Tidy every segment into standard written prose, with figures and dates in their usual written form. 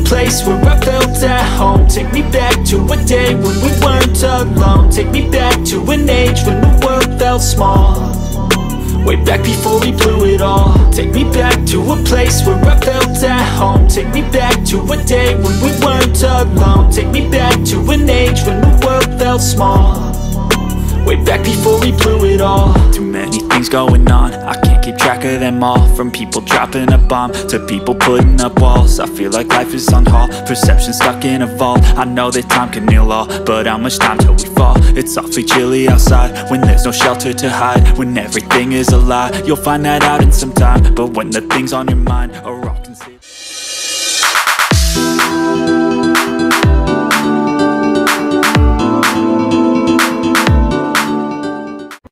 place where I felt at home. Take me back to a day when we weren't alone. Take me back to an age when the world felt small, way back before we blew it all. Take me back to a place where I felt at home. Take me back to a day when we weren't alone. Take me back to an age when the world felt small, way back before we blew it all. Too many things going on, I can't keep track of them all. From people dropping a bomb to people putting up walls. I feel like life is on hold, perception stuck in a vault. I know that time can heal all, but how much time till we fall? It's awfully chilly outside when there's no shelter to hide. When everything is a lie, you'll find that out in some time. But when the things on your mind are all considered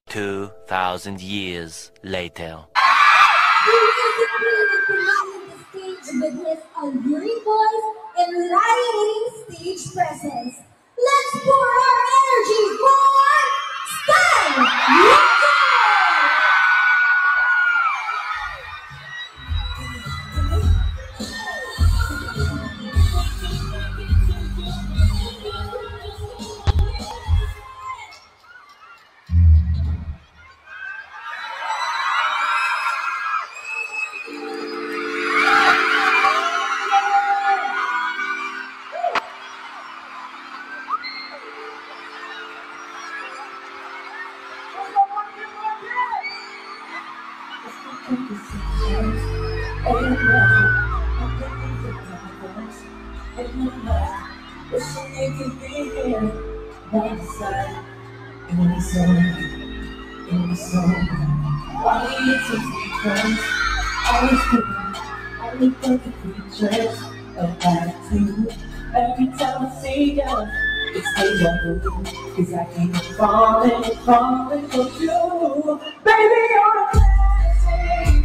2,000 years later. With his alluring voice and lively stage presence, let's pour our energy for Stan Lucas! 'Cause I keep falling, falling for you. Baby, you're a blessing.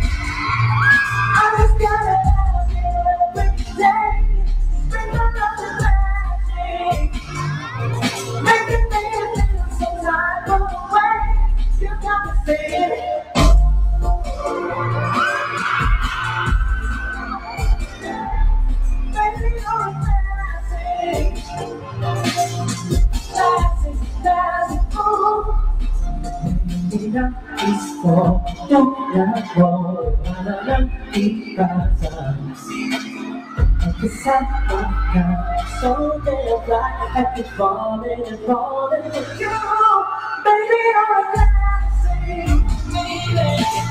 I just gotta love you every day. Bring another blessing. Make it feel some type of way. You got me saying baby, you're a blessing. Isko yung lago na lang ipasa kasama ka. So damn right, I keep falling and falling for you. Baby, you're a blessing.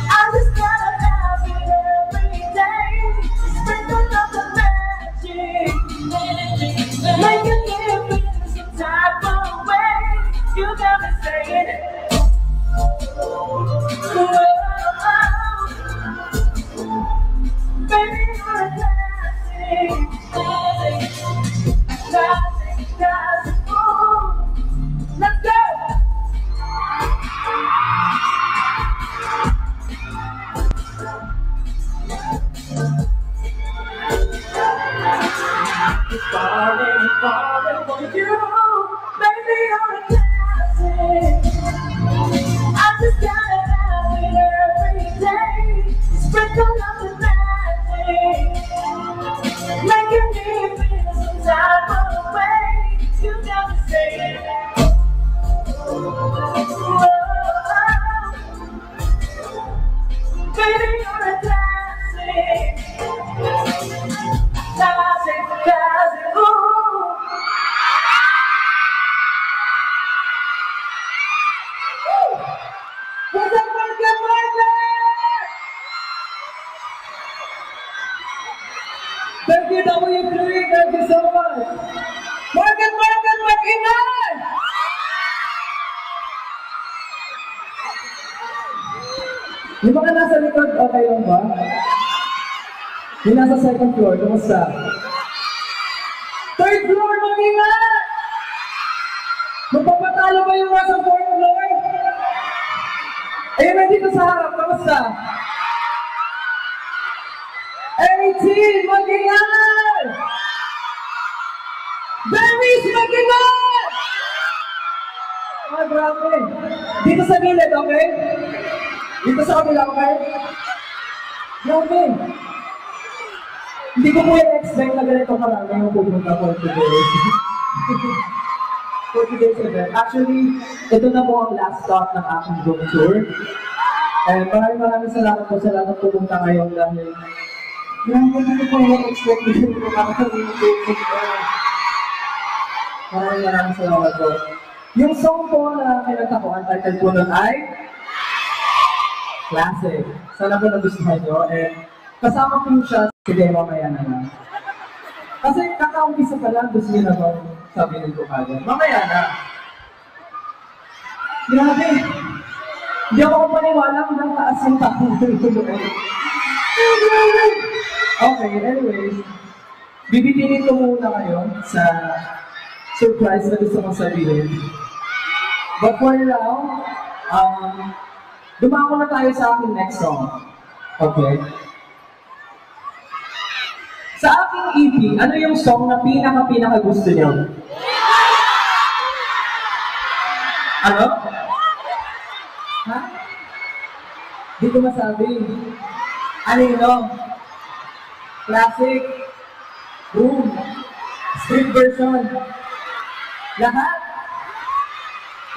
I just gotta have it every day. Sprinkle up the magic, make it give me some type of way. You got me saying it. Baby, you're a blessing. Let's go. Falling, falling for you. Baby, you're a blessing. I just gotta have it every day. Sprinkle up the magic, make it feel some type of way. You got me saying, baby, you're a classic, classic, classic, ooh. Thank you, W3. Thank you so much. Market, mag-ingay! Yung mga nasa likod, okay lang ba? Yung nasa second floor, kumusta? Third floor, mag-ingay! Magpapatalo ba yung nasa fourth floor? Ayun, nandito sa harap, kumusta? 18, mag-ingay! Berries, mag-ingay! Ah, grabe. Dito sa gilid, okay? Dito sa kabila, okay? Grabe. Hindi ko po expect na ganito karami yung pupunta for today. For today's event. Actually, ito na po ang last stop ng aking room tour. And maraming salamat po sa lahat ng pupunta ngayon dahil hindi ko po expect na yung makakatabi yung pupunta. Maraming salamat po. Yung song po na kinanta ko, ang title po nun ay Classic. Sana po nagustuhan nyo. And kasama po siya, sige mamaya na lang. Kasi kaka-umpisa pa lang, gusto nyo na ba sabihin ko kagad. Mamaya na. Grabe. Hindi ako maniwala kung nataas yung taong okay, anyways. Bibitinin ko muna kayo sa surprise na gusto kong sabihin. But for now, dumako na tayo sa aking next song. Okay? Sa aking EP, ano yung song na pinaka gusto niyo? Ano? Ha? Di ko masabi. Ano yun? Classic. Boom. Street version. Lahat.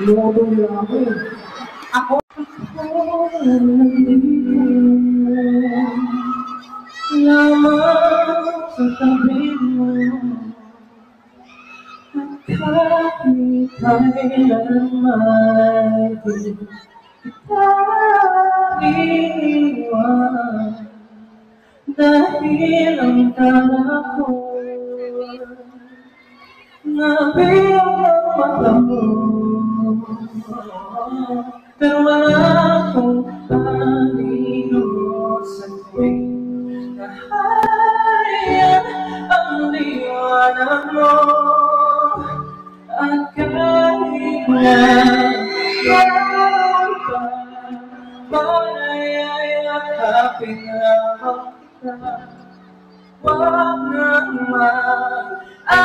Inuudong lang ako. Ako. Lamang sa tabi mo at kahit kailanman kita iwan dahil ang tala ko nabiyang ang mata mo pero wala akong anino sa tuwing Ayan ang liwanag mo at kahit na gano'n pa panayayakapin lamang kita wag nang mag-alala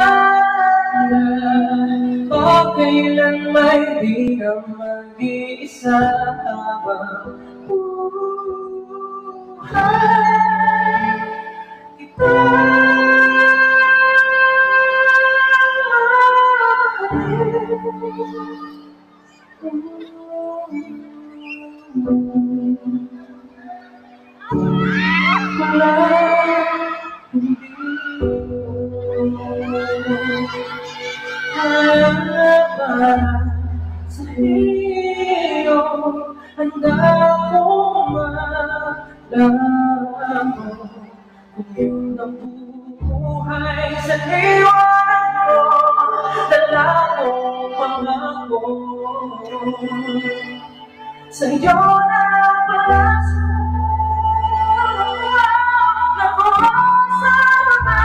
o kailan may di ka mag-iisa habang sa iyo handa kong malaman kung yun ang buhay sa liwanag mo dala kong pangako sa iyo na palaso na kung sa mga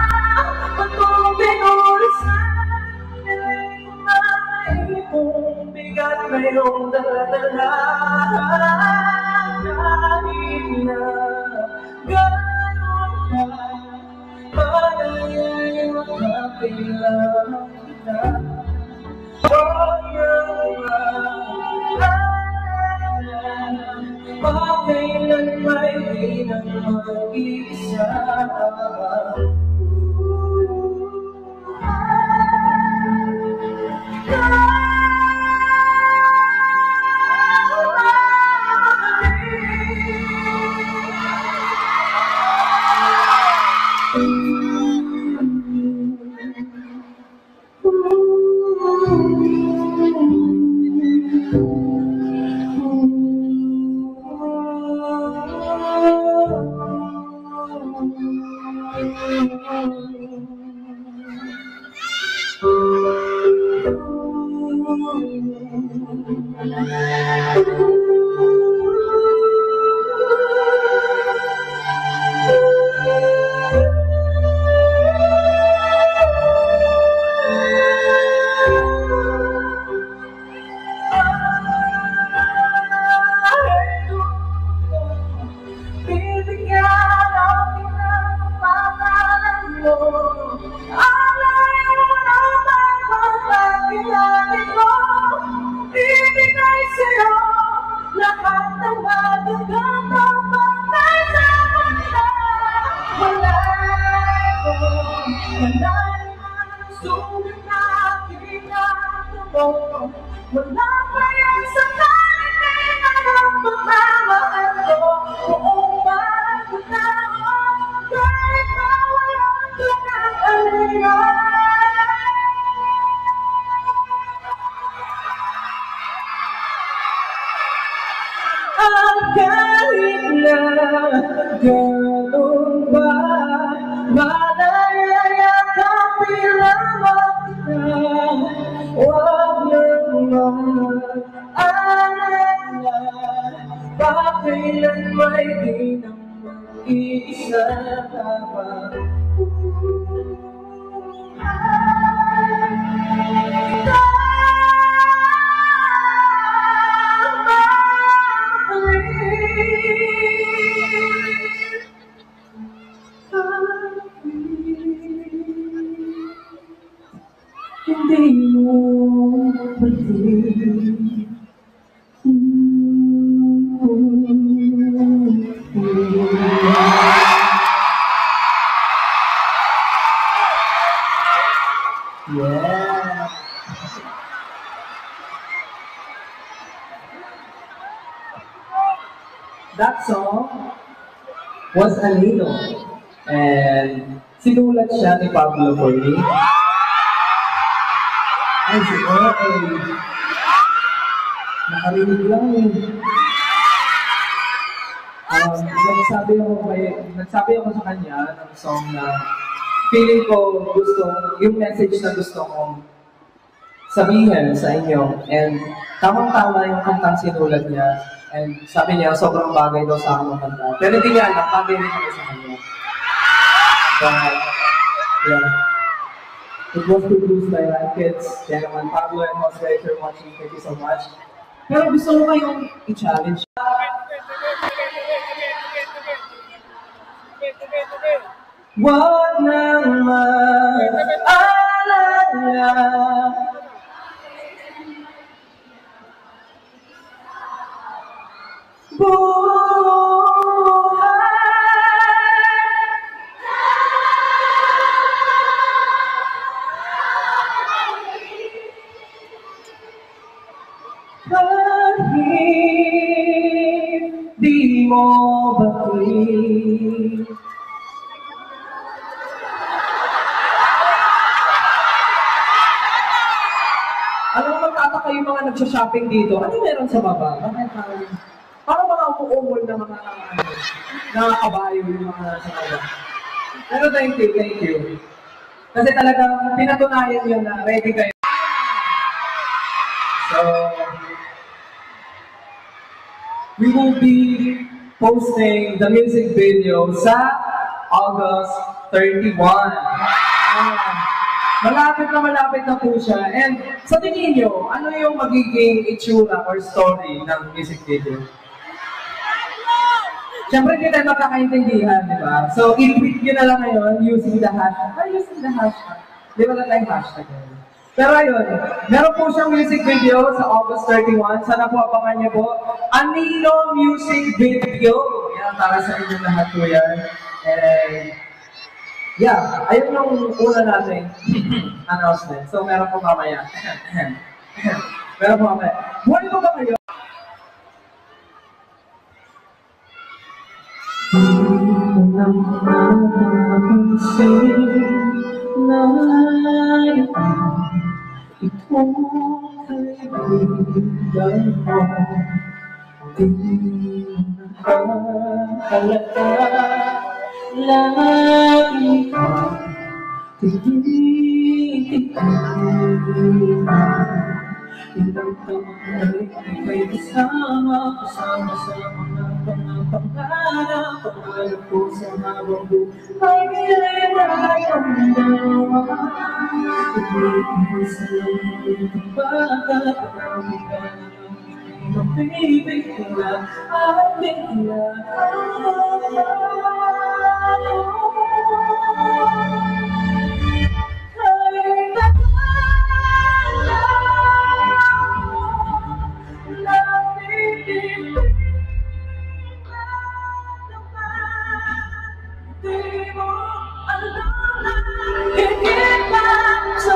patong binulisan kung bigat na iyong dala-dala kahit na gano'n ka panayayakapin lamang kita huwag nang mag-alala pakailan may di nang mag-iisa Ngunit nakikita mo, wala pa yan sa kanitin ang pagmamahal ko. Buong pagkatao, kahit na wala ka ng aliwan. Ang kahit na ganun ba, malayayakapin lamang kita. Huwag naman alala, bakailan may di nang mag-iisa ka pa. Hindi mo pati. Yeah. That song was Anino, and sinulat siya ni Pablo for me. Ay, si Oy. Nakarinig lang eh. Nagsabi ako sa kanya ng song na feeling ko yung message na gusto kong sabihin sa inyo. And tamang-tama yung kantang sinulat niya. And sabi niya, sobrang bagay daw sa aking kanta. Pero hindi niya alam, bagay rin ako sa kanya. But, yeah. It was produced by Kids, kaya naman Pablo and Jose, if you're watching, thank you so much. Pero gusto ko kayong i-challenge. Wag nang mag-alala, kahit di mo bakit. Alam mo, magtataka yung mga nagsha-shopping dito. Ano meron sa baba? Bakit parang mga umuumol na mga nakakabayo yung mga nasa baba. Pero thank you. Kasi talagang pinatunayan yun na ready kayo. So, we will be posting the music video sa August 31. Malapit na po siya. And sa tingin nyo, ano yung magiging itsura or story ng music video? Siyempre, hindi tayo magkakaintindihan, di ba? So, i-tweet nyo na lang ngayon using the hashtag. Di ba na tayong hashtag? Pero ayun, meron po siyang music video sa August 31. Sana po abangan niyo po. Anino music video. Yan, para sa inyo lahat po yan. And yeah, ayun yung una natin announcement. So meron po mamaya. Meron po mamaya. Buhay po ba kayo? Itong kaibigan mo, di nahalata, lagi ka tinitignan. Ilang taon ay kasama sa mga pangarap, pangarap ko sa habang buhay ay tayong dalawa. Ibig sa iyong bakit marami ka ng mapibigla at bigla. So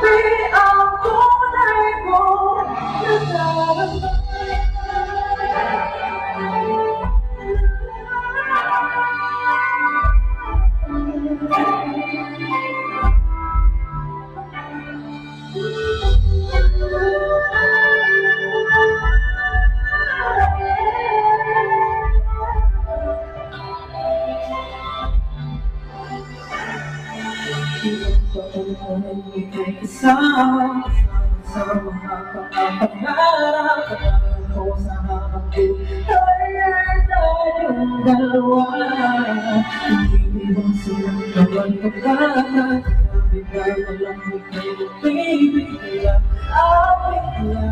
Masabi ang tunay ko ika'y kasama sa mga pangarap ko sa harap ko ay tayong dalawa. Hindi mo sinunawan ka ba? Bigay mo lang ika'y baby kaya bigla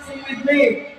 sing with me.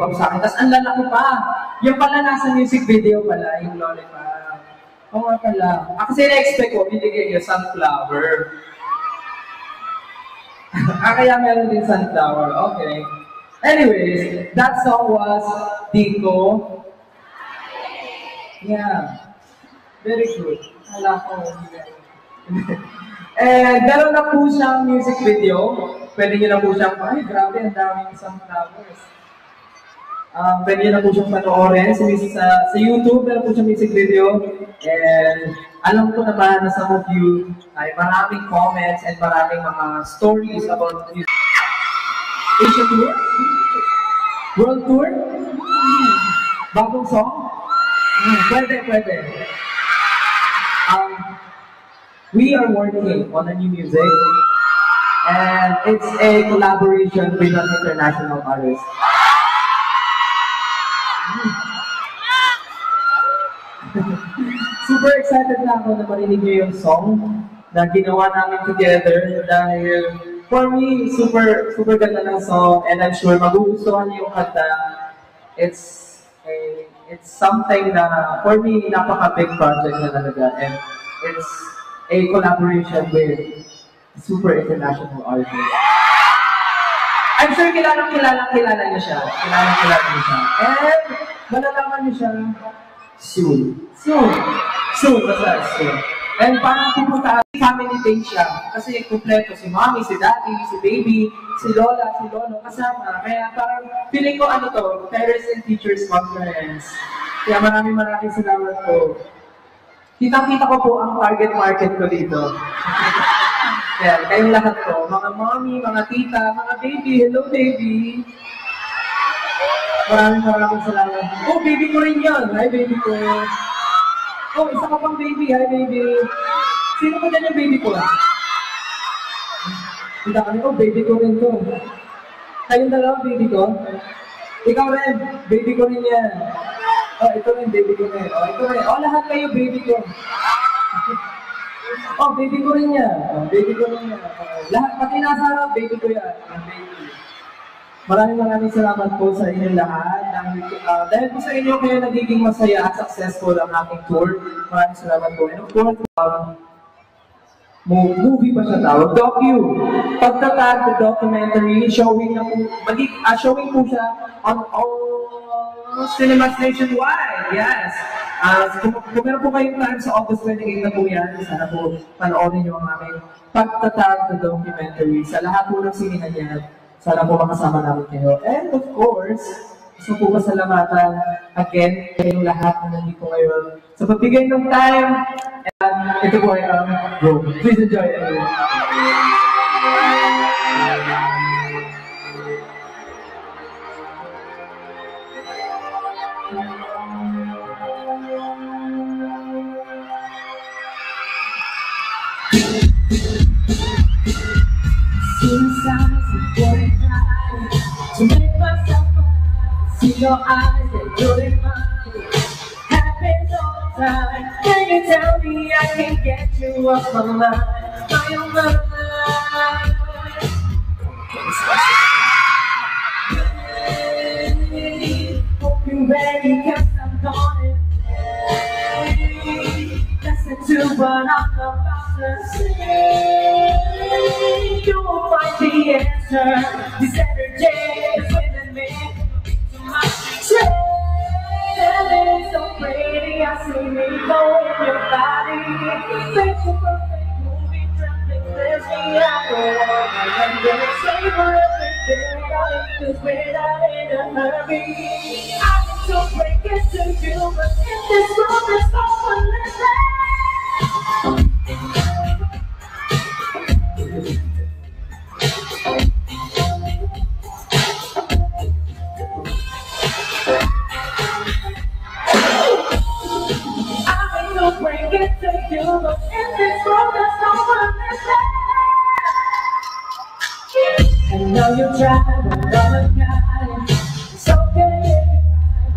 Sa akin. Tapos ang lalaki pa. Yung pala nasa music video pala, yung Lollipop. Oo nga pala. Kasi na-expect ko, binigay yung Sunflower. Kaya meron din Sunflower. Okay. Anyways, that song was Dico. Yeah. Very good. Hala ko. And meron na po siyang music video. Pwede nyo na po siyang, ay grabe, ang daming Sunflowers. Pwede nyo na po siyang panoorin sa YouTube, meron po siyang music video. And alam ko naman na some of you ay maraming comments and maraming mga stories about music. Asia Tour? World Tour? Bagong song? Pwede. We are working on a new music. And it's a collaboration with an international artist. Super excited na ako na marinig niyo yung song na ginawa namin together dahil for me, super ganda ng song and I'm sure magugustuhan niyo yung kanta. It's something na for me, napaka-big project na talaga and it's a collaboration with super international artist. I'm sure kilala niyo siya. Kilala niyo siya. And malalaman niyo siya soon. Basta soon. And parang pupunta family day siya. Kasi kumpleto si mommy, si daddy, si baby, si lola, si lolo, kasama. Kaya parang feeling ko parents and teachers conference. Kaya maraming salamat po. Kitang-kita ko po ang target market ko dito. Kaya kayong lahat po, mga mommy, mga tita, mga baby, hello baby. Maraming salamat. Oh, baby ko rin yun. Hi, baby ko. Oh, isa ka pang baby. Hi, baby. Sino ba dyan yung baby ko? Kita kami, oh, baby ko rin to. Kayong dalawa, baby ko? Ikaw rin, baby ko rin yan. Oh, ito rin, baby ko rin. Oh, ito rin. Oh, lahat kayo, baby ko. Oh, baby ko rin yan. Oh, baby ko rin yan. Lahat, pati nasa harap, baby ko yan. Baby. Maraming salamat po sa inyong lahat. Dahil po sa inyo kayo nagiging masaya at successful ang aking tour. Maraming salamat po. And of course, movie pa siya tawag, Pagtatag, the documentary, showing po siya on all cinemas nationwide. Yes. Kung meron po kayong time sa August 28 na po yan, sana po panoorin niyo ang aming Pagtatag, the documentary. Sa lahat po ng sinihan yan, sana po makasama namin kayo. And of course, gusto po pasalamatan again kayong lahat na nandito ngayon sa pagbigay ng time. And ito po ay go. Please enjoy everyone. To make myself see your eyes and you're in mine. Happens all the time. Can you tell me I can get you off my mind? My mind. Hope you're ready, cause I'm gone. Listen to what I'm about to say. You will find the answer. This energy is within me. To my future. It's so pretty, I see me go in your body. Make a perfect movie, trembling, there's me out. I'm gonna savor everything. Cause we're not in a hurry. I can so break it to you, but in this world there's no one living. Bring it to you, but in this world there's no one living. And now you're trying another guy. It's okay,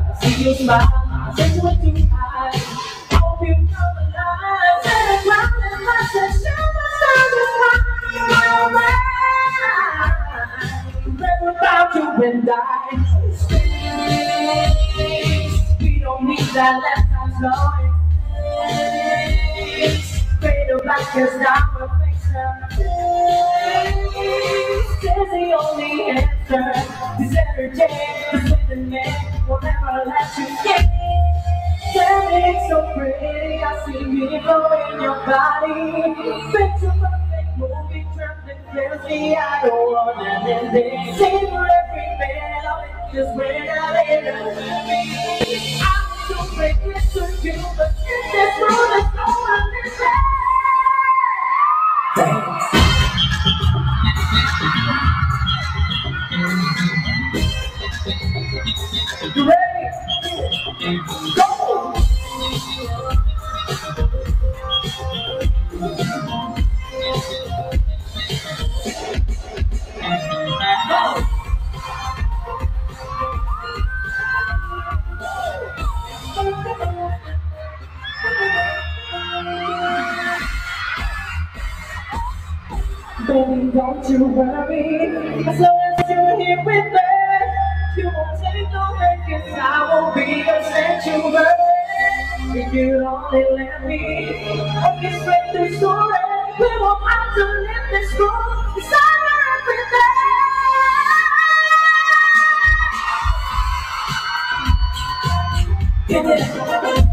I see you smile, I say you too high. Hope you come alive. Turn around and I said, show my soul is mine. Never about you and I. We don't need that last time slowing. Greater black is not perfection. Is the only answer. This energy is within me. Will never let you get. It's so pretty. I see me go in your body. It's a perfect movie. Trembling, clears me. I don't want anything. Sing for every bit of it. Just we're not in a movie. So break it to you, but in this world there's no one living. Thanks. You ready? Go! Baby, don't you worry, as long as you're here with me, you won't take no hurt, 'cause I won't be a sanctuary. If you only let me orchestrate this story, we won't have to live this wrong, 'cause I'm everything.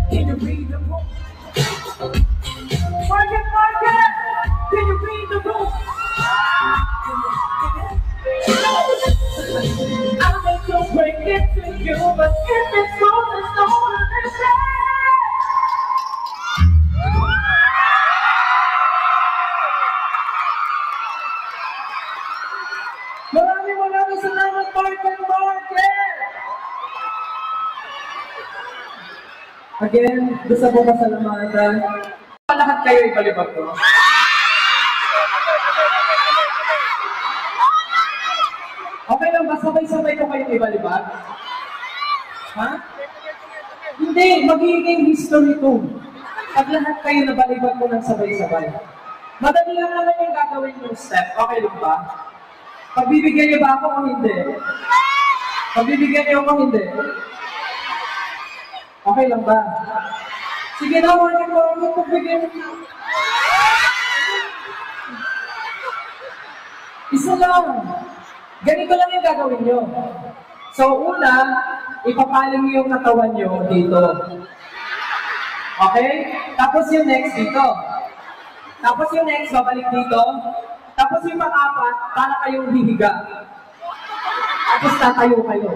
Can you read the room? Market, can you read the room? I'll make you break it to you, but if it's wrong, there's no one to say. Maraming salamat, Market! Again, gusto ko pasalamatan. Lahat kayo ipalibag ko. Okay lang ba? Sabay-sabay ko kayong ibalibag? Ha? Hindi, magiging history to. Pag lahat kayo nabalibag ko ng sabay-sabay. Madali lang naman yung gagawin yung step. Okay lang ba? Pagbibigyan niyo ba ako o hindi? Pagbibigyan niyo ako o hindi? Okay lang ba? Sige na, warning mo. Pagbigyan niyo. Isa lang. Ganito lang yung gagawin nyo. So, una, ipapaling nyo yung katawan nyo dito. Okay? Tapos yung next dito. Tapos yung next, babalik dito. Tapos yung pang-apat, para kayong hihiga. Tapos tatayo kayo.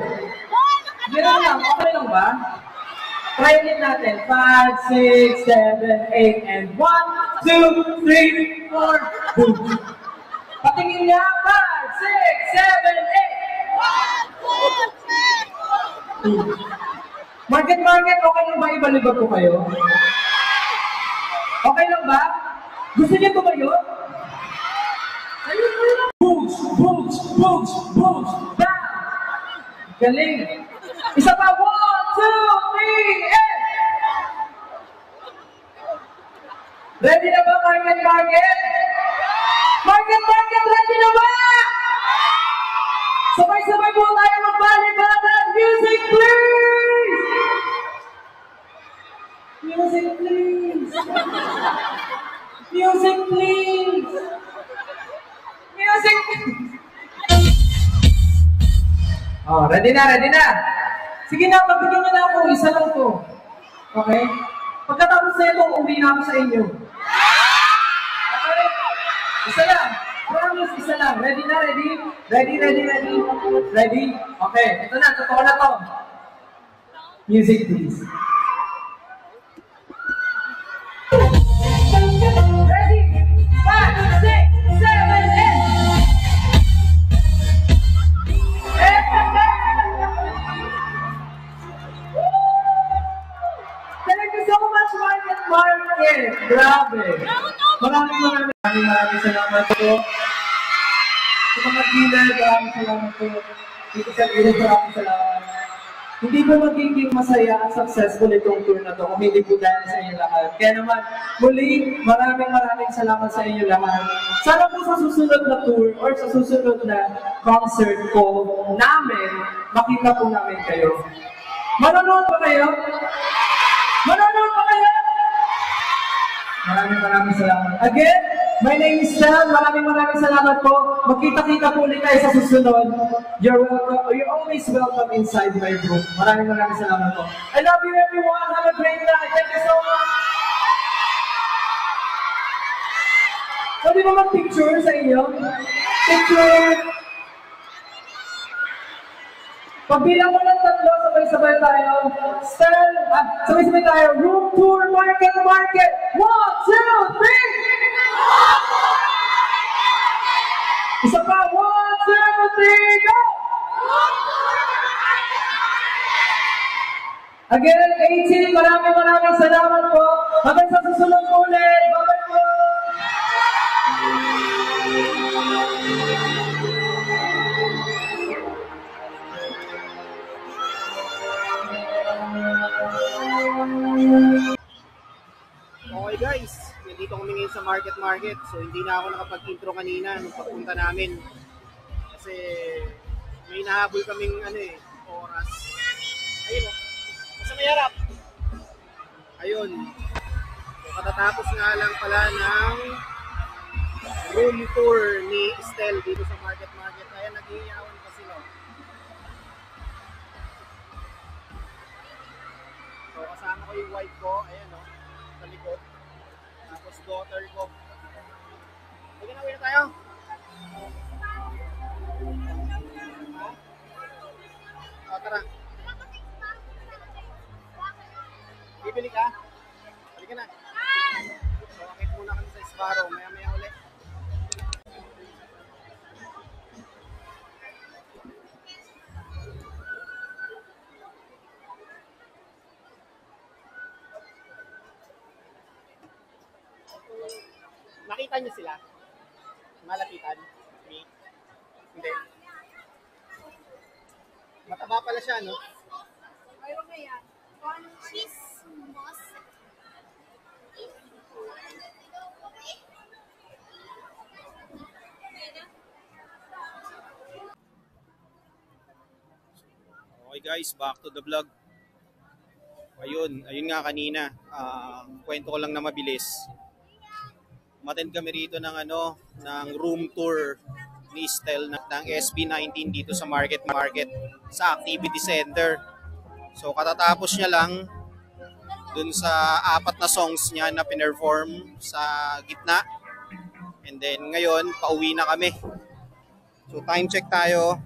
Ganun lang. Okay lang ba? Try ulit natin. 5, 6, 7, 8, and 1, 2, 3, 4, boom. Patingin niya, 5, 6, 7, 8. Market, okay lang ba ibalibag ko kayo? Okay lang ba? Gusto niyo tumayo? Ayun lang. Boogs, boogs, boogs, boogs, bam! Galing. Isa pa, 1, 2, 3, 8! Ready na ba, market? Market, ready na ba? Sabay-sabay po tayo magbalibagan. Music, please! Music, please! Music, please! Music! Oh, ready na. Sige na, pagbigyan niyo na ako. Isa lang to. Okay? Pagkatapos na ito, uwi na ako sa inyo. Okay? Isa lang. Promise, isa lang. Ready na, ready? Ready? Okay, ito na, totoo na to. Music, please. Ready? 5, 6, 7, 8! Thank you so much, Market. Grabe. Maraming salamat po. Sa mga dealer, maraming salamat po. Dito sa dealer, maraming salamat. Hindi po magiging masaya at successful itong tour na to kung hindi po dahil sa inyo lahat. Kaya naman, muli, maraming salamat sa inyo lahat. Sana po sa susunod na tour or sa susunod na concert ko namin, makita po namin kayo. Manonood pa kayo? Maraming salamat. Again, my name is Sam. Maraming salamat po. Magkita-kita po ulit tayo sa susunod. You're welcome. You're always welcome inside my room. Maraming salamat po. I love you everyone. Have a great night. Thank you so much. Pwede ba mag-picture sa inyo? Picture! Pagbilang mo ng 3, sabay-sabay tayo. Sabay-sabay tayo. Room tour, market. 1, 2, 3! Isa pa, 1, 2, 3, go! Again, 18, maraming salamat po. Hanggang sa susunod po ulit. Bye-bye po! Okay guys, nandito kami ngayon sa market. So hindi na ako nakapag-intro kanina nung pagpunta namin. Kasi may nahabol kaming oras. Ayun nasa may harap. Ayun. So, katatapos nga lang pala ng room tour ni Estel dito sa market. Ayan, nag-iiyawan pa sila. So kasama ko yung wife ko. Ayan sa likod. Tapos daughter ko. Sige na, uwi na tayo. O, tara. Bibili ka? Halika na. So, akit muna kami sa Sparrow. Maya ulit. Malapitan niyo sila. Malapitan. Me. Hindi. Mataba pala siya, no? Ayaw na yan. One cheese sauce. Okay guys, back to the vlog. Ayun nga kanina. Kwento ko lang na mabilis. Umattend kami rito ng ng room tour ni Estel ng SB19 dito sa Market sa Activity Center. So katatapos niya lang dun sa 4 na songs niya na pinerform sa gitna. And then ngayon, pauwi na kami. So time check tayo.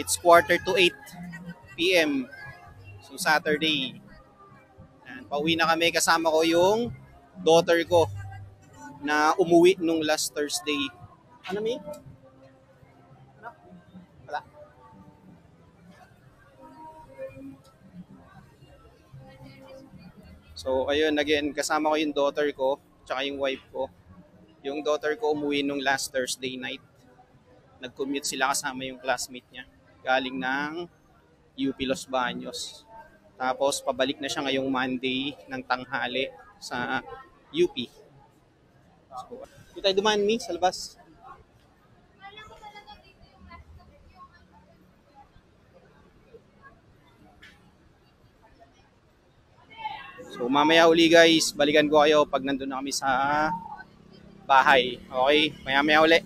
It's 7:45 PM. So Saturday. And pauwi na kami, kasama ko yung daughter ko na umuwi nung last Thursday. Ano, Mi? Ano? Wala. So ayun, again, kasama ko yung daughter ko tsaka yung wife ko. Yung daughter ko umuwi nung last Thursday night. Nag-commute sila kasama yung classmate niya. Galing ng UP Los Baños. Tapos pabalik na siya ngayong Monday ng tanghali sa UP. So, dito tayo dumaan, Mi, sa labas. So mamaya uli guys, balikan ko kayo pag nandun na kami sa bahay. Okay, maya uli.